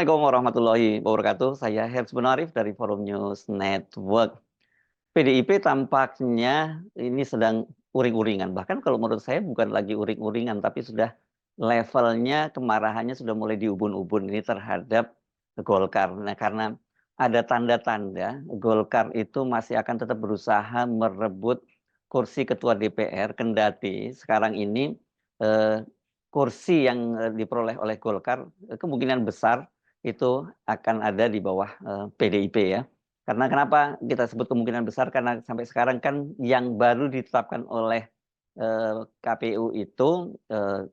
Assalamualaikum warahmatullahi wabarakatuh. Saya Herzbun Arif dari Forum News Network. PDIP tampaknya ini sedang uring-uringan. Bahkan kalau menurut saya bukan lagi uring-uringan, tapi sudah levelnya kemarahannya sudah mulai diubun-ubun ini terhadap Golkar. Nah, karena ada tanda-tanda Golkar itu masih akan tetap berusaha merebut kursi ketua DPR, kendati sekarang ini eh, kursi yang diperoleh oleh Golkar kemungkinan besar itu akan ada di bawah PDIP ya. Karena kenapa kita sebut kemungkinan besar? Karena sampai sekarang kan yang baru ditetapkan oleh KPU itu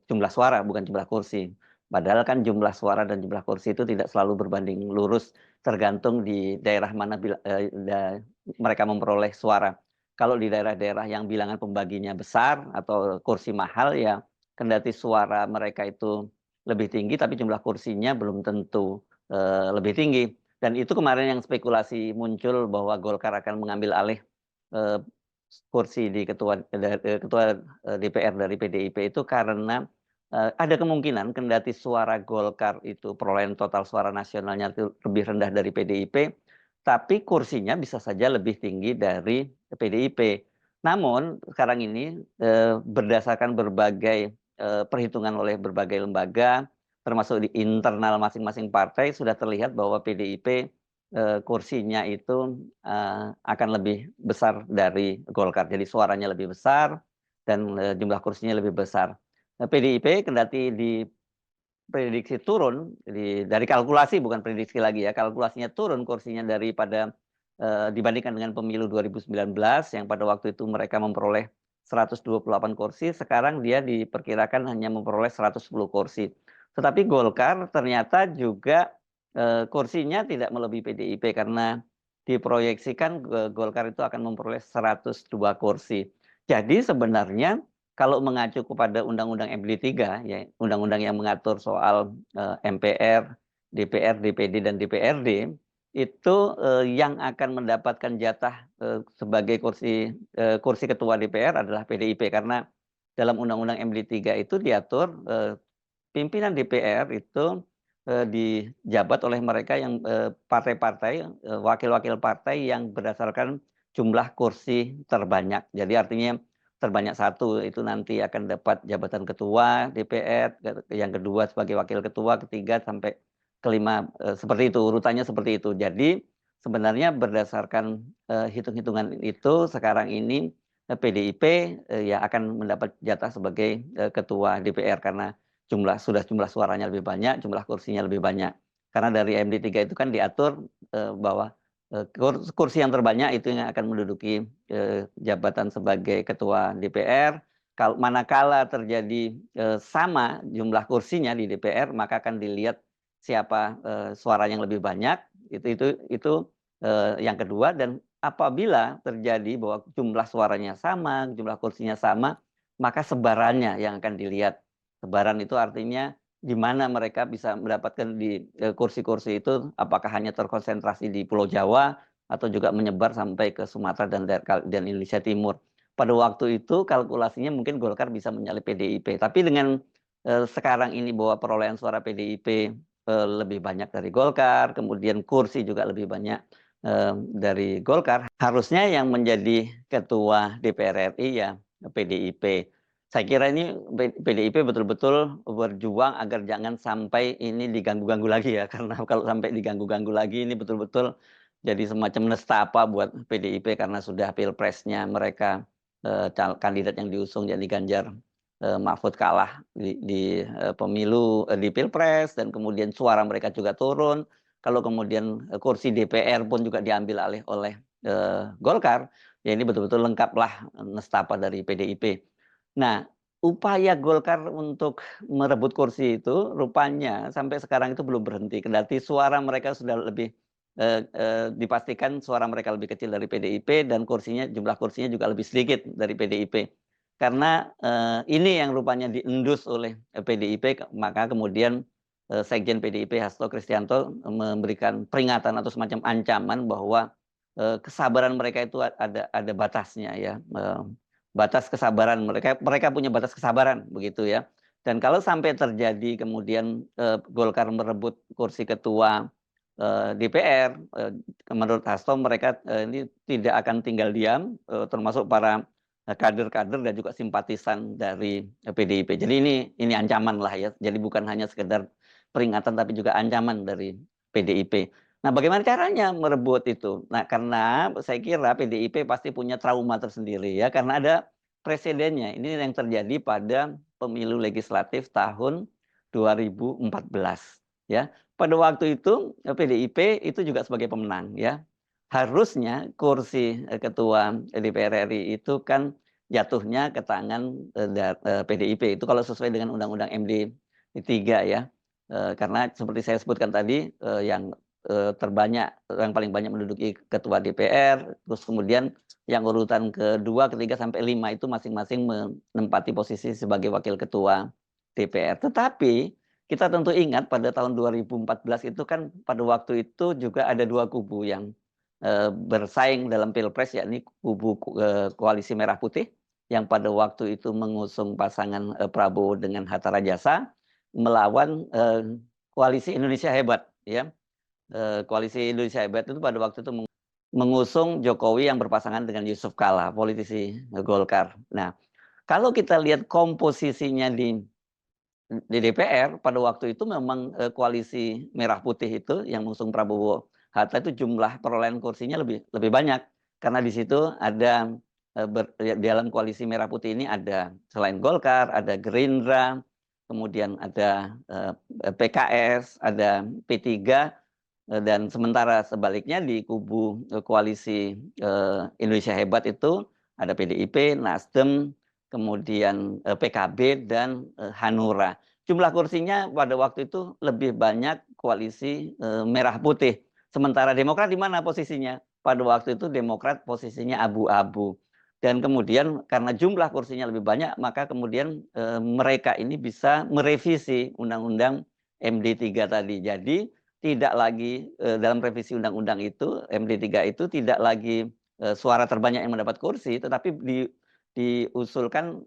jumlah suara, bukan jumlah kursi. Padahal kan jumlah suara dan jumlah kursi itu tidak selalu berbanding lurus, tergantung di daerah mana mereka memperoleh suara. Kalau di daerah-daerah yang bilangan pembaginya besar atau kursi mahal ya, kendati suara mereka itu lebih tinggi, tapi jumlah kursinya belum tentu lebih tinggi. Dan itu kemarin yang spekulasi muncul bahwa Golkar akan mengambil alih kursi di ketua DPR dari PDIP itu karena ada kemungkinan kendati suara Golkar itu perolehan total suara nasionalnya itu lebih rendah dari PDIP, tapi kursinya bisa saja lebih tinggi dari PDIP. Namun sekarang ini berdasarkan berbagai perhitungan oleh berbagai lembaga, termasuk di internal masing-masing partai, sudah terlihat bahwa PDIP kursinya itu akan lebih besar dari Golkar. Jadi suaranya lebih besar dan jumlah kursinya lebih besar. PDIP kendati diprediksi turun dari kalkulasi, bukan prediksi lagi ya, kalkulasinya turun kursinya daripada dibandingkan dengan pemilu 2019 yang pada waktu itu mereka memperoleh 128 kursi, sekarang dia diperkirakan hanya memperoleh 110 kursi. Tetapi Golkar ternyata juga kursinya tidak melebihi PDIP karena diproyeksikan Golkar itu akan memperoleh 102 kursi. Jadi sebenarnya kalau mengacu kepada Undang-Undang MD3, ya, undang-undang yang mengatur soal MPR, DPR, DPD, dan DPRD, itu yang akan mendapatkan jatah sebagai kursi ketua DPR adalah PDIP karena dalam Undang-Undang MD3 itu diatur pimpinan DPR itu dijabat oleh mereka yang partai-partai, wakil-wakil partai yang berdasarkan jumlah kursi terbanyak. Jadi artinya terbanyak satu itu nanti akan dapat jabatan ketua DPR, yang kedua sebagai wakil ketua, ketiga sampai kelima seperti itu, urutannya seperti itu. Jadi sebenarnya berdasarkan hitung-hitungan itu sekarang ini PDIP ya akan mendapat jatah sebagai ketua DPR karena jumlah suaranya lebih banyak, jumlah kursinya lebih banyak. Karena dari MD3 itu kan diatur bahwa kursi yang terbanyak itu yang akan menduduki jabatan sebagai ketua DPR. Kalau manakala terjadi sama jumlah kursinya di DPR, maka akan dilihat siapa suara yang lebih banyak. Itu yang kedua. Dan apabila terjadi bahwa jumlah suaranya sama, jumlah kursinya sama, maka sebarannya yang akan dilihat. Sebaran itu artinya di mana mereka bisa mendapatkan di kursi-kursi itu, apakah hanya terkonsentrasi di Pulau Jawa atau juga menyebar sampai ke Sumatera dan Indonesia Timur. Pada waktu itu kalkulasinya mungkin Golkar bisa menyalip PDIP. Tapi dengan sekarang ini bahwa perolehan suara PDIP lebih banyak dari Golkar, kemudian kursi juga lebih banyak dari Golkar, harusnya yang menjadi ketua DPR RI ya PDIP. Saya kira ini PDIP betul-betul berjuang agar jangan sampai ini diganggu-ganggu lagi ya. Karena kalau sampai diganggu-ganggu lagi ini betul-betul jadi semacam nestapa buat PDIP karena sudah pilpresnya mereka kandidat yang diusung jadi Ganjar Mahfud kalah di pemilu di pilpres dan kemudian suara mereka juga turun. Kalau kemudian kursi DPR pun juga diambil alih oleh Golkar, ya ini betul-betul lengkaplah nestapa dari PDIP. Nah, upaya Golkar untuk merebut kursi itu rupanya sampai sekarang itu belum berhenti. Kendati suara mereka sudah lebih dipastikan suara mereka lebih kecil dari PDIP dan jumlah kursinya juga lebih sedikit dari PDIP. Karena ini yang rupanya diendus oleh PDIP, maka kemudian Sekjen PDIP Hasto Kristianto memberikan peringatan atau semacam ancaman bahwa kesabaran mereka itu ada batasnya ya. Batas kesabaran mereka punya batas kesabaran begitu ya. Dan kalau sampai terjadi kemudian Golkar merebut kursi ketua DPR, menurut Hasto mereka ini tidak akan tinggal diam, termasuk para kader-kader dan juga simpatisan dari PDIP. Jadi ini ancaman lah ya. Jadi bukan hanya sekedar peringatan tapi juga ancaman dari PDIP. Nah, bagaimana caranya merebut itu? Nah, karena saya kira PDIP pasti punya trauma tersendiri ya, karena ada presidennya. Ini yang terjadi pada pemilu legislatif tahun 2014 ya. Pada waktu itu PDIP itu juga sebagai pemenang ya. Harusnya kursi ketua DPR RI itu kan jatuhnya ke tangan PDIP itu kalau sesuai dengan Undang-Undang MD 3 ya. Karena seperti saya sebutkan tadi yang terbanyak, yang paling banyak menduduki ketua DPR, terus kemudian yang urutan kedua, ketiga sampai 5 itu masing-masing menempati posisi sebagai wakil ketua DPR. Tetapi kita tentu ingat pada tahun 2014 itu kan pada waktu itu juga ada dua kubu yang bersaing dalam Pilpres, yakni kubu Koalisi Merah Putih yang pada waktu itu mengusung pasangan Prabowo dengan Hatta Rajasa melawan Koalisi Indonesia Hebat ya. Koalisi Indonesia Hebat itu pada waktu itu mengusung Jokowi yang berpasangan dengan Yusuf Kala, politisi Golkar. Nah, kalau kita lihat komposisinya di DPR pada waktu itu memang koalisi Merah Putih itu yang mengusung Prabowo Hatta itu jumlah perolehan kursinya lebih banyak karena di situ ada di dalam koalisi Merah Putih ini ada selain Golkar, ada Gerindra, kemudian ada PKS, ada P3 dan sementara sebaliknya di kubu koalisi Indonesia Hebat itu ada PDIP, Nasdem, kemudian PKB dan Hanura. Jumlah kursinya pada waktu itu lebih banyak koalisi Merah Putih. Sementara Demokrat di mana posisinya? Pada waktu itu Demokrat posisinya abu-abu. Dan kemudian karena jumlah kursinya lebih banyak, maka kemudian mereka ini bisa merevisi Undang-Undang MD3 tadi. Jadi tidak lagi dalam revisi undang-undang itu MD3 itu tidak lagi suara terbanyak yang mendapat kursi, tetapi diusulkan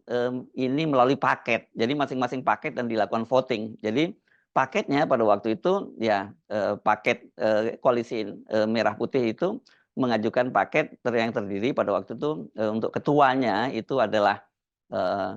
ini melalui paket. Jadi masing-masing paket dan dilakukan voting. Jadi paketnya pada waktu itu ya paket koalisi Merah Putih itu mengajukan paket yang terdiri pada waktu itu untuk ketuanya itu adalah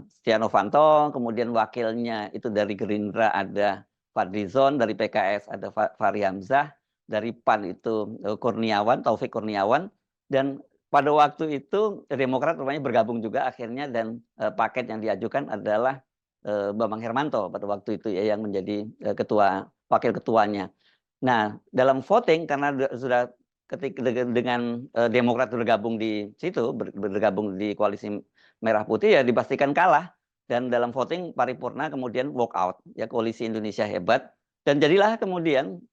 Setia Novanto, kemudian wakilnya itu dari Gerindra ada Fadlizon, dari PKS ada Fahri Hamzah, dari PAN itu Kurniawan, Taufik Kurniawan, dan pada waktu itu Demokrat rupanya bergabung juga akhirnya dan paket yang diajukan adalah Bambang Hermanto pada waktu itu ya yang menjadi wakil ketuanya. Nah, dalam voting karena sudah ketika dengan Demokrat bergabung di situ, bergabung di koalisi Merah Putih ya dipastikan kalah dan dalam voting paripurna kemudian walk out ya koalisi Indonesia Hebat dan jadilah kemudian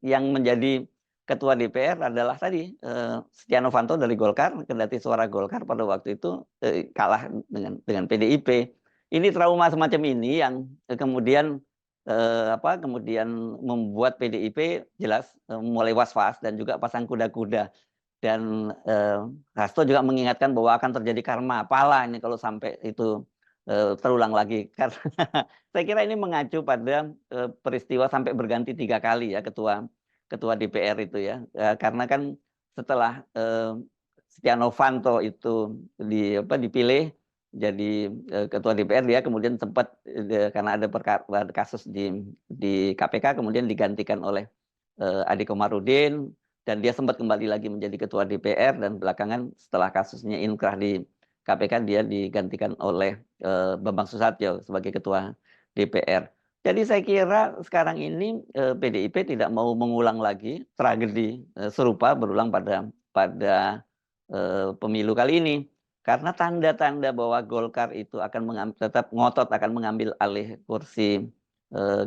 yang menjadi ketua DPR adalah tadi Setia Novanto dari Golkar, kendati suara Golkar pada waktu itu kalah dengan PDIP. Ini trauma semacam ini yang kemudian kemudian membuat PDIP jelas mulai was-was dan juga pasang kuda-kuda. Dan Hasto juga mengingatkan bahwa akan terjadi karma pala ini kalau sampai itu terulang lagi. Karena saya kira ini mengacu pada peristiwa sampai berganti 3 kali ya ketua DPR itu ya. Karena kan setelah Setia Novanto itu dipilih jadi ketua DPR, dia kemudian sempat karena ada kasus di KPK kemudian digantikan oleh Ade Komarudin dan dia sempat kembali lagi menjadi ketua DPR dan belakangan setelah kasusnya inkrah di KPK dia digantikan oleh Bambang Susatyo sebagai ketua DPR. Jadi saya kira sekarang ini PDIP tidak mau mengulang lagi tragedi serupa berulang pada pemilu kali ini. Karena tanda-tanda bahwa Golkar itu akan tetap ngotot akan mengambil alih kursi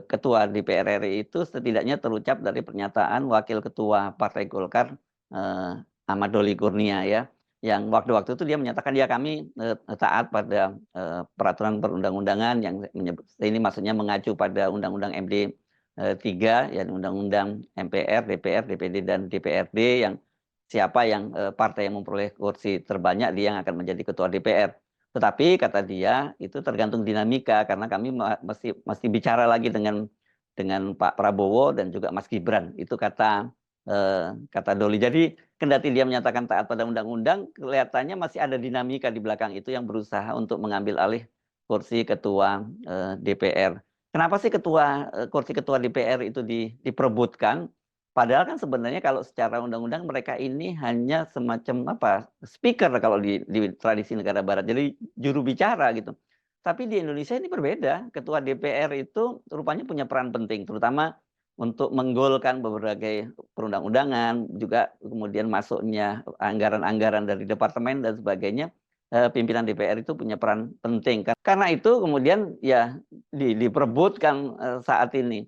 ketua DPR RI itu setidaknya terucap dari pernyataan Wakil Ketua Partai Golkar Ahmad Doli Kurnia ya, yang waktu-waktu itu dia menyatakan ya kami taat pada peraturan perundang-undangan yang ini maksudnya mengacu pada Undang-Undang MD 3 ya Undang-Undang MPR, DPR, DPD dan DPRD yang siapa yang partai yang memperoleh kursi terbanyak dia yang akan menjadi ketua DPR. Tetapi kata dia itu tergantung dinamika karena kami mesti bicara lagi dengan Pak Prabowo dan juga Mas Gibran. Itu kata Doli. Jadi kendati dia menyatakan taat pada undang-undang, kelihatannya masih ada dinamika di belakang itu yang berusaha untuk mengambil alih kursi ketua DPR. Kenapa sih kursi ketua DPR itu diperebutkan? Padahal kan sebenarnya kalau secara undang-undang mereka ini hanya semacam speaker kalau di tradisi negara barat, jadi juru bicara gitu. Tapi di Indonesia ini berbeda. Ketua DPR itu rupanya punya peran penting, terutama untuk menggolkan berbagai perundang-undangan, juga kemudian masuknya anggaran-anggaran dari departemen dan sebagainya. Pimpinan DPR itu punya peran penting. Karena itu kemudian ya diperebutkan saat ini.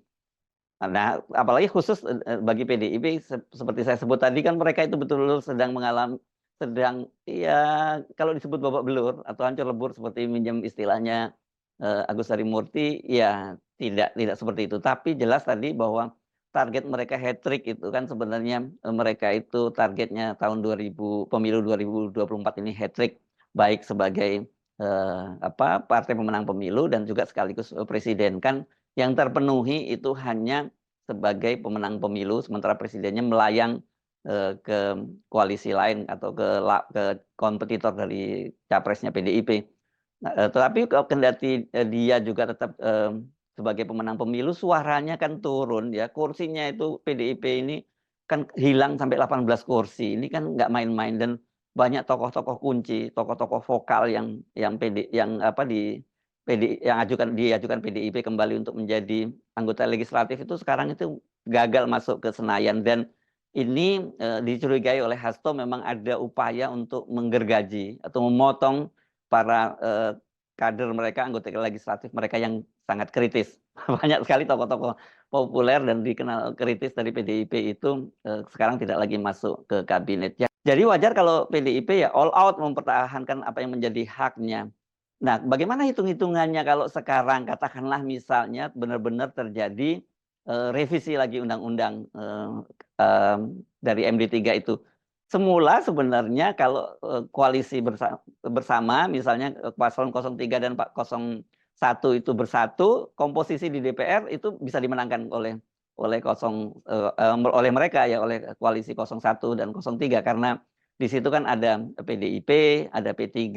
Nah, apalagi khusus bagi PDIP seperti saya sebut tadi kan mereka itu betul-betul sedang ya kalau disebut babak belur atau hancur lebur seperti minjem istilahnya Agus Harimurti ya tidak seperti itu. Tapi jelas tadi bahwa target mereka hat-trick itu kan sebenarnya mereka itu targetnya tahun pemilu 2024 ini hat-trick baik sebagai partai pemenang pemilu dan juga sekaligus presiden kan. Yang terpenuhi itu hanya sebagai pemenang pemilu, sementara presidennya melayang ke koalisi lain atau ke kompetitor dari capresnya PDIP. Nah, tetapi kendati dia juga tetap sebagai pemenang pemilu, suaranya kan turun ya. Kursinya itu PDIP ini kan hilang sampai 18 kursi. Ini kan nggak main-main dan banyak tokoh-tokoh kunci, tokoh-tokoh vokal yang diajukan PDIP kembali untuk menjadi anggota legislatif itu sekarang itu gagal masuk ke Senayan dan ini dicurigai oleh Hasto memang ada upaya untuk menggergaji atau memotong para kader mereka, anggota legislatif mereka yang sangat kritis. Banyak sekali tokoh-tokoh populer dan dikenal kritis dari PDIP itu sekarang tidak lagi masuk ke kabinet. Jadi wajar kalau PDIP ya all out mempertahankan apa yang menjadi haknya. Nah, bagaimana hitung-hitungannya kalau sekarang katakanlah misalnya benar-benar terjadi revisi lagi undang-undang dari MD3 itu. Semula sebenarnya kalau koalisi bersama misalnya paslon 03 dan 01 itu bersatu, komposisi di DPR itu bisa dimenangkan oleh mereka ya, oleh koalisi 01 dan 03 karena di situ kan ada PDIP, ada P3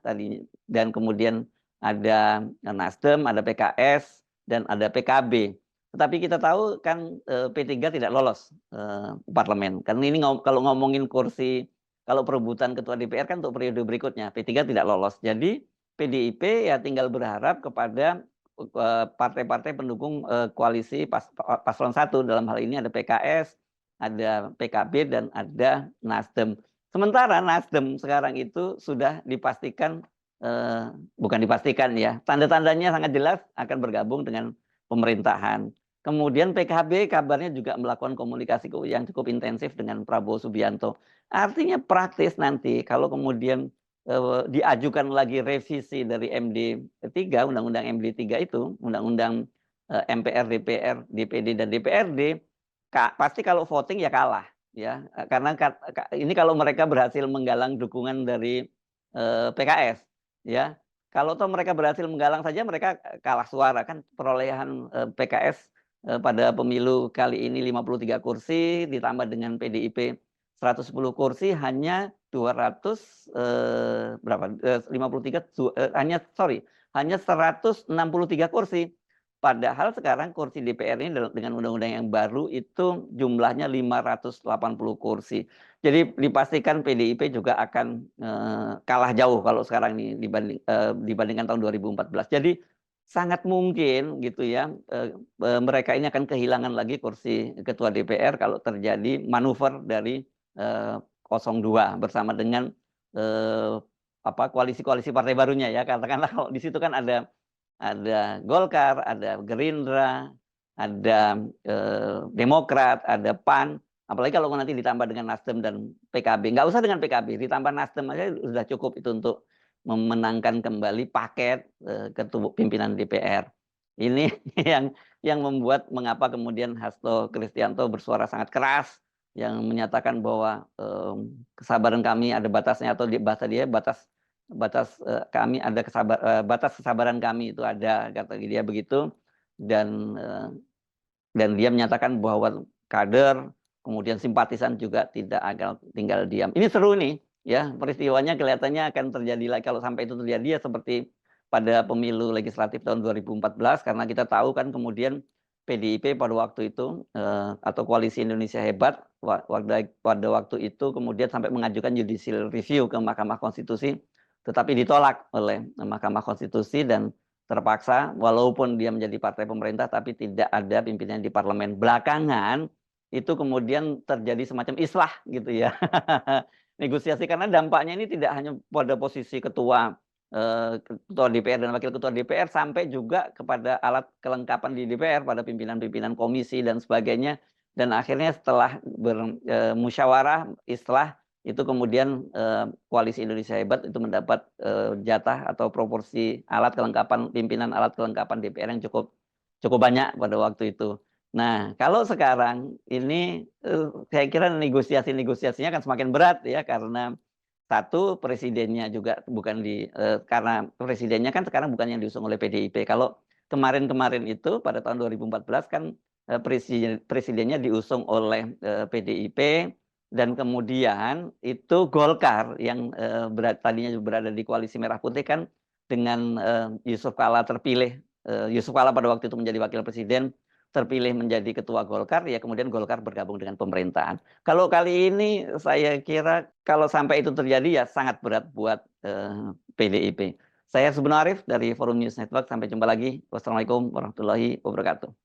tadi dan kemudian ada Nasdem, ada PKS dan ada PKB. Tetapi kita tahu kan P3 tidak lolos parlemen. Karena ini kalau ngomongin kursi, kalau perebutan ketua DPR kan untuk periode berikutnya, P3 tidak lolos. Jadi PDIP ya tinggal berharap kepada partai-partai pendukung koalisi paslon 1. Dalam hal ini ada PKS, ada PKB, dan ada Nasdem. Sementara Nasdem sekarang itu sudah dipastikan, bukan dipastikan ya, tanda-tandanya sangat jelas akan bergabung dengan pemerintahan. Kemudian PKB kabarnya juga melakukan komunikasi yang cukup intensif dengan Prabowo Subianto. Artinya praktis nanti kalau kemudian diajukan lagi revisi dari MD3, Undang-Undang MD3 itu, Undang-Undang MPR, DPR, DPD, dan DPRD, pasti kalau voting ya kalah. Ya, karena ini kalau mereka berhasil menggalang dukungan dari PKS, ya, kalau toh mereka berhasil menggalang saja mereka kalah suara kan perolehan PKS pada pemilu kali ini 53 kursi ditambah dengan PDIP 110 kursi hanya 200 berapa 53 hanya 163 kursi. Padahal sekarang kursi DPR ini dengan undang-undang yang baru itu jumlahnya 580 kursi. Jadi dipastikan PDIP juga akan kalah jauh kalau sekarang ini dibandingkan tahun 2014. Jadi sangat mungkin gitu ya mereka ini akan kehilangan lagi kursi ketua DPR kalau terjadi manuver dari 02 bersama dengan koalisi-koalisi partai barunya ya. Katakanlah kalau di situ kan ada Golkar, ada Gerindra, ada Demokrat, ada PAN. Apalagi kalau nanti ditambah dengan Nasdem dan PKB. Nggak usah dengan PKB, ditambah Nasdem aja sudah cukup itu untuk memenangkan kembali paket ketua pimpinan DPR. Ini yang membuat mengapa kemudian Hasto Kristianto bersuara sangat keras yang menyatakan bahwa kesabaran kami ada batasnya atau bahasa dia batas kami ada batas kesabaran kami itu ada, kata dia begitu. Dan dia menyatakan bahwa kader, kemudian simpatisan juga tidak akan tinggal diam. Ini seru nih, ya, peristiwanya kelihatannya akan terjadi lagi kalau sampai itu terjadi, ya seperti pada pemilu legislatif tahun 2014, karena kita tahu kan kemudian PDIP pada waktu itu atau Koalisi Indonesia Hebat pada waktu itu kemudian sampai mengajukan judicial review ke Mahkamah Konstitusi, tetapi ditolak oleh Mahkamah Konstitusi dan terpaksa walaupun dia menjadi partai pemerintah tapi tidak ada pimpinan di parlemen. Belakangan itu kemudian terjadi semacam islah gitu ya. Negosiasi, karena dampaknya ini tidak hanya pada posisi ketua DPR dan wakil ketua DPR, sampai juga kepada alat kelengkapan di DPR, pada pimpinan-pimpinan komisi dan sebagainya. Dan akhirnya setelah bermusyawarah islah itu kemudian Koalisi Indonesia Hebat itu mendapat jatah atau proporsi pimpinan alat kelengkapan DPR yang cukup banyak pada waktu itu. Nah, kalau sekarang ini saya kira negosiasinya akan semakin berat ya, karena satu, presidennya juga bukan karena presidennya kan sekarang bukan yang diusung oleh PDIP. Kalau kemarin-kemarin itu pada tahun 2014 kan presidennya diusung oleh PDIP, dan kemudian itu Golkar yang tadinya berada di koalisi Merah Putih kan dengan Yusuf Kala terpilih. Yusuf Kala pada waktu itu menjadi wakil presiden, terpilih menjadi ketua Golkar, ya kemudian Golkar bergabung dengan pemerintahan. Kalau kali ini saya kira kalau sampai itu terjadi ya sangat berat buat PDIP. Saya Sebenarif dari Forum News Network. Sampai jumpa lagi. Wassalamualaikum warahmatullahi wabarakatuh.